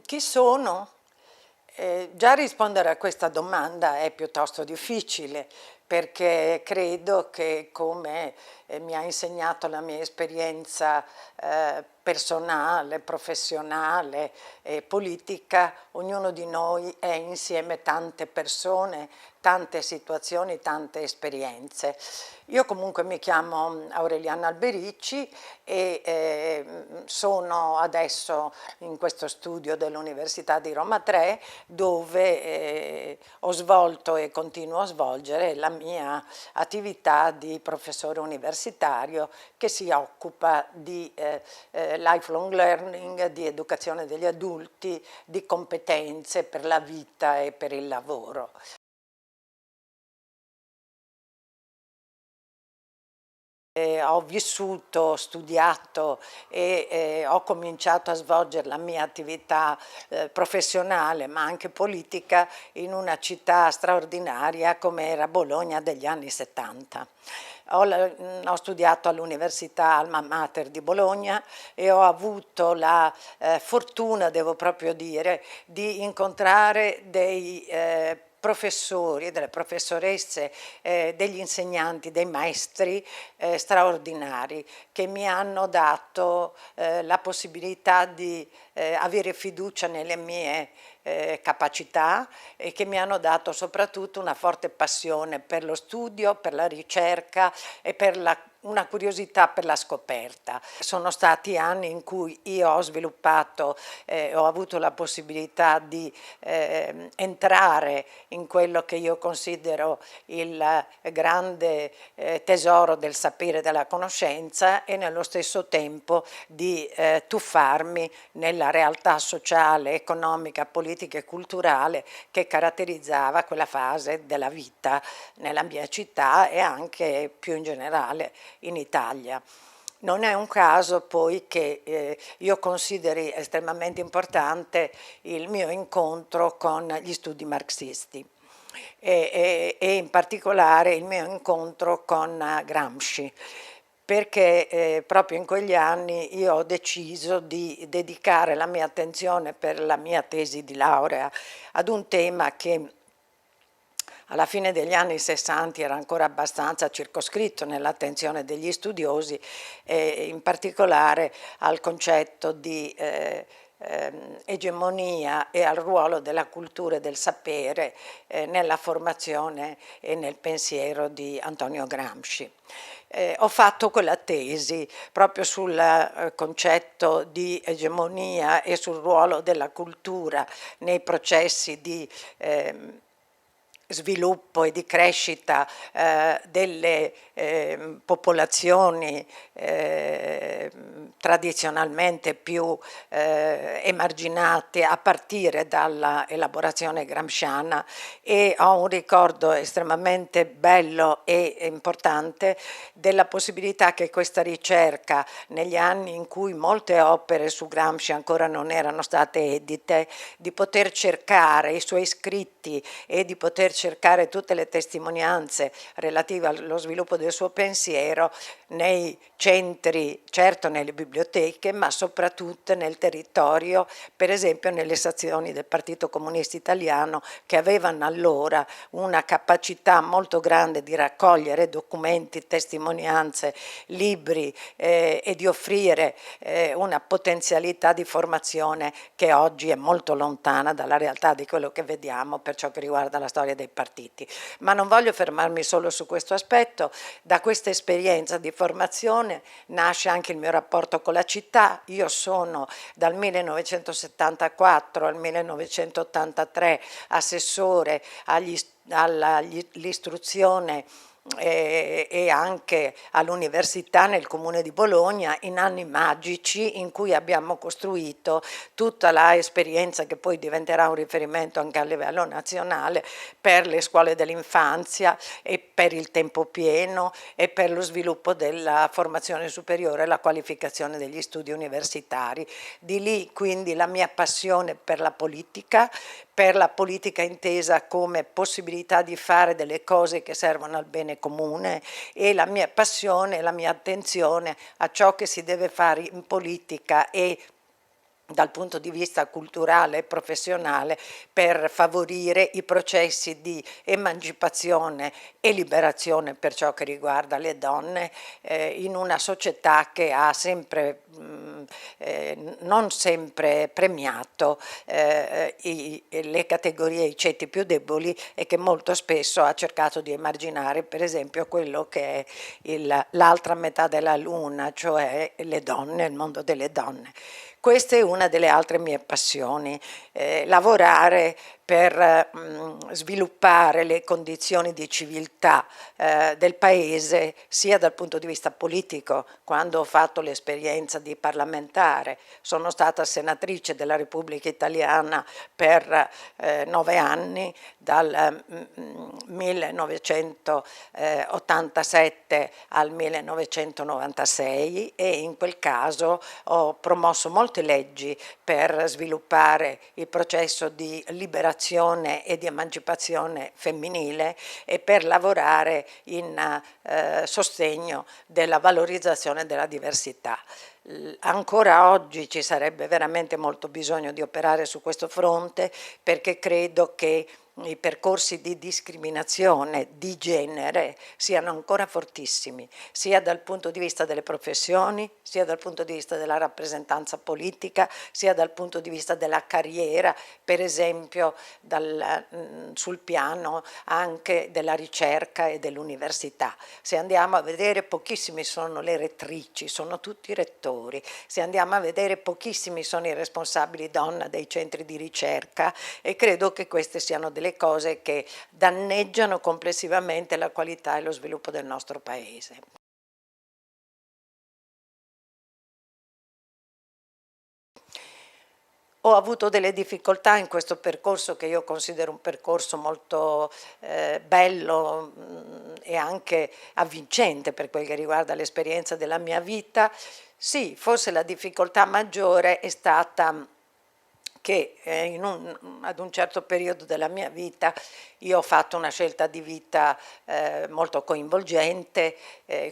Chi sono? Già rispondere a questa domanda è piuttosto difficile perché credo che, come mi ha insegnato la mia esperienza personale, professionale e politica, ognuno di noi è insieme tante persone, tante situazioni, tante esperienze. Io comunque mi chiamo Aureliana Alberici e sono adesso in questo studio dell'Università di Roma 3, dove ho svolto e continuo a svolgere la mia attività di professore universitario che si occupa di lifelong learning, di educazione degli adulti, di competenze per la vita e per il lavoro. Ho vissuto, studiato e ho cominciato a svolgere la mia attività professionale ma anche politica in una città straordinaria come era Bologna degli anni 70. Ho studiato all'Università Alma Mater di Bologna e ho avuto la fortuna, devo proprio dire, di incontrare dei professori, delle professoresse, degli insegnanti, dei maestri straordinari che mi hanno dato la possibilità di avere fiducia nelle mie capacità e che mi hanno dato soprattutto una forte passione per lo studio, per la ricerca e per una curiosità per la scoperta. Sono stati anni in cui io ho sviluppato, ho avuto la possibilità di entrare in quello che io considero il grande tesoro del sapere e della conoscenza e nello stesso tempo di tuffarmi nella realtà sociale, economica, politica e culturale che caratterizzava quella fase della vita nella mia città e anche più in generale in Italia. Non è un caso poi che io consideri estremamente importante il mio incontro con gli studi marxisti e in particolare il mio incontro con Gramsci, perché proprio in quegli anni io ho deciso di dedicare la mia attenzione per la mia tesi di laurea ad un tema che alla fine degli anni 60 era ancora abbastanza circoscritto nell'attenzione degli studiosi, in particolare al concetto di egemonia e al ruolo della cultura e del sapere nella formazione e nel pensiero di Antonio Gramsci. Ho fatto quella tesi proprio sul concetto di egemonia e sul ruolo della cultura nei processi di sviluppo e di crescita delle popolazioni tradizionalmente più emarginate a partire dalla elaborazione gramsciana, e ho un ricordo estremamente bello e importante della possibilità che questa ricerca, negli anni in cui molte opere su Gramsci ancora non erano state edite, di poter cercare i suoi scritti e di poter cercare tutte le testimonianze relative allo sviluppo del suo pensiero nei centri, certo nelle biblioteche, ma soprattutto nel territorio, per esempio nelle sezioni del Partito Comunista Italiano, che avevano allora una capacità molto grande di raccogliere documenti, testimonianze, libri e di offrire una potenzialità di formazione che oggi è molto lontana dalla realtà di quello che vediamo per ciò che riguarda la storia dei partiti. Ma non voglio fermarmi solo su questo aspetto. Da questa esperienza di formazione nasce anche il mio rapporto con la città. Io sono dal 1974 al 1983 assessore all'istruzione e anche all'università nel comune di Bologna, in anni magici in cui abbiamo costruito tutta la esperienza che poi diventerà un riferimento anche a livello nazionale per le scuole dell'infanzia e per il tempo pieno e per lo sviluppo della formazione superiore e la qualificazione degli studi universitari. Di lì quindi la mia passione per la politica intesa come possibilità di fare delle cose che servono al bene comune, e la mia passione e la mia attenzione a ciò che si deve fare in politica e dal punto di vista culturale e professionale per favorire i processi di emancipazione e liberazione per ciò che riguarda le donne in una società che ha sempre, non sempre premiato le categorie, i ceti più deboli e che molto spesso ha cercato di emarginare per esempio quello che è l'altra metà della luna, cioè le donne, il mondo delle donne. Questa è una delle altre mie passioni, lavorare per sviluppare le condizioni di civiltà del paese, sia dal punto di vista politico, quando ho fatto l'esperienza di parlamentare, sono stata senatrice della Repubblica Italiana per 9 anni, dal 1987 al 1996 e in quel caso ho promosso molte leggi per sviluppare il processo di liberazione e di emancipazione femminile e per lavorare in sostegno della valorizzazione della diversità. Ancora oggi ci sarebbe veramente molto bisogno di operare su questo fronte perché credo che i percorsi di discriminazione di genere siano ancora fortissimi, sia dal punto di vista delle professioni, sia dal punto di vista della rappresentanza politica, sia dal punto di vista della carriera, per esempio sul piano anche della ricerca e dell'università. Se andiamo a vedere, pochissimi sono le rettrici, sono tutti rettori. Se andiamo a vedere, pochissimi sono i responsabili donna dei centri di ricerca e credo che queste siano delle cose che danneggiano complessivamente la qualità e lo sviluppo del nostro Paese. Ho avuto delle difficoltà in questo percorso che io considero un percorso molto bello e anche avvincente per quel che riguarda l'esperienza della mia vita. Sì, forse la difficoltà maggiore è stata che ad un certo periodo della mia vita io ho fatto una scelta di vita molto coinvolgente,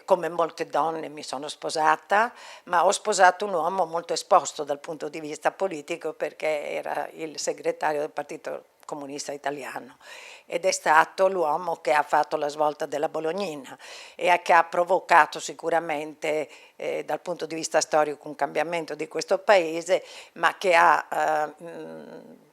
come molte donne mi sono sposata, ma ho sposato un uomo molto esposto dal punto di vista politico perché era il segretario del Partito Comunista Italiano ed è stato l'uomo che ha fatto la svolta della Bolognina e che ha provocato sicuramente dal punto di vista storico un cambiamento di questo paese, ma che ha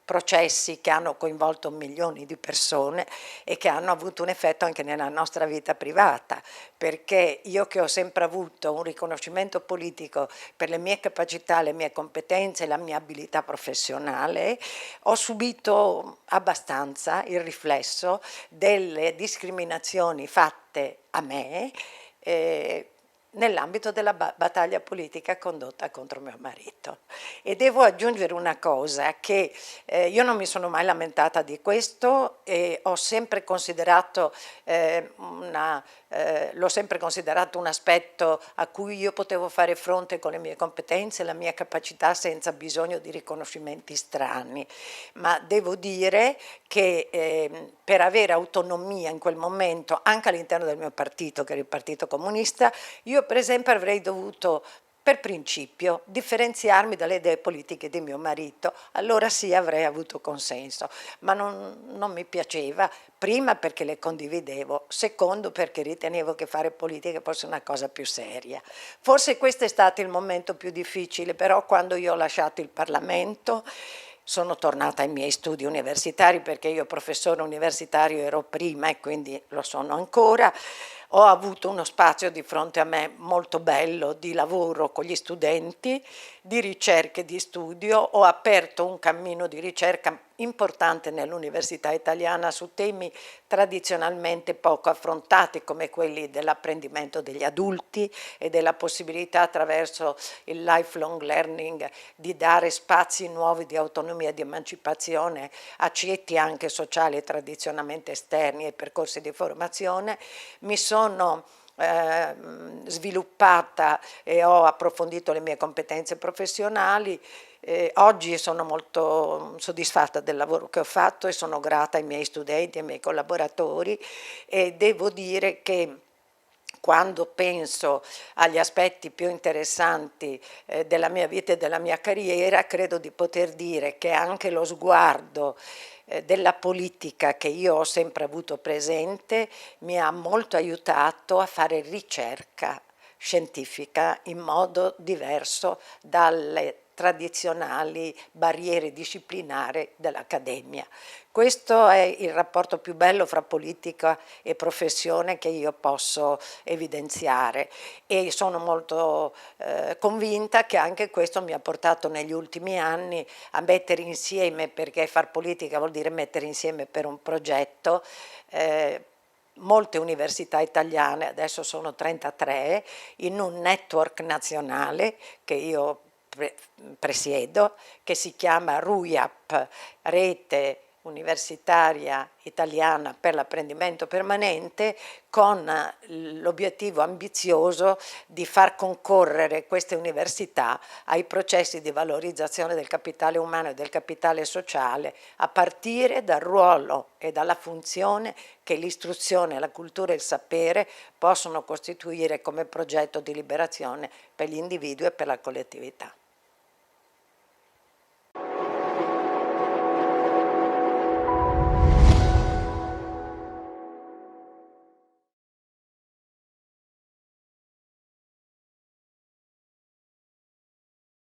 processi che hanno coinvolto milioni di persone e che hanno avuto un effetto anche nella nostra vita privata, perché io che ho sempre avuto un riconoscimento politico per le mie capacità, le mie competenze, la mia abilità professionale, ho subito abbastanza il riflesso delle discriminazioni fatte a me nell'ambito della battaglia politica condotta contro mio marito. E devo aggiungere una cosa, che io non mi sono mai lamentata di questo e ho sempre considerato l'ho sempre considerato un aspetto a cui io potevo fare fronte con le mie competenze e la mia capacità senza bisogno di riconoscimenti strani, ma devo dire che per avere autonomia in quel momento anche all'interno del mio partito, che era il Partito Comunista, io per esempio avrei dovuto per principio differenziarmi dalle idee politiche di mio marito, allora sì avrei avuto consenso, ma non mi piaceva, prima perché le condividevo, secondo perché ritenevo che fare politica fosse una cosa più seria. Forse questo è stato il momento più difficile, però quando io ho lasciato il Parlamento sono tornata ai miei studi universitari perché io professore universitario ero prima e quindi lo sono ancora. Ho avuto uno spazio di fronte a me molto bello di lavoro con gli studenti, di ricerca e di studio, ho aperto un cammino di ricerca importante nell'università italiana su temi tradizionalmente poco affrontati come quelli dell'apprendimento degli adulti e della possibilità attraverso il lifelong learning di dare spazi nuovi di autonomia e di emancipazione a ceti anche sociali tradizionalmente esterni ai percorsi di formazione. Mi sono sviluppata e ho approfondito le mie competenze professionali. Oggi sono molto soddisfatta del lavoro che ho fatto e sono grata ai miei studenti, ai miei collaboratori e devo dire che quando penso agli aspetti più interessanti della mia vita e della mia carriera, credo di poter dire che anche lo sguardo della politica che io ho sempre avuto presente mi ha molto aiutato a fare ricerca scientifica in modo diverso dalle tradizionali barriere disciplinari dell'accademia. Questo è il rapporto più bello fra politica e professione che io posso evidenziare, e sono molto convinta che anche questo mi ha portato negli ultimi anni a mettere insieme, perché far politica vuol dire mettere insieme per un progetto, molte università italiane, adesso sono 33, in un network nazionale che io presiedo, che si chiama RUIAP, Rete Universitaria Italiana per l'Apprendimento Permanente, con l'obiettivo ambizioso di far concorrere queste università ai processi di valorizzazione del capitale umano e del capitale sociale, a partire dal ruolo e dalla funzione che l'istruzione, la cultura e il sapere possono costituire come progetto di liberazione per gli individui e per la collettività.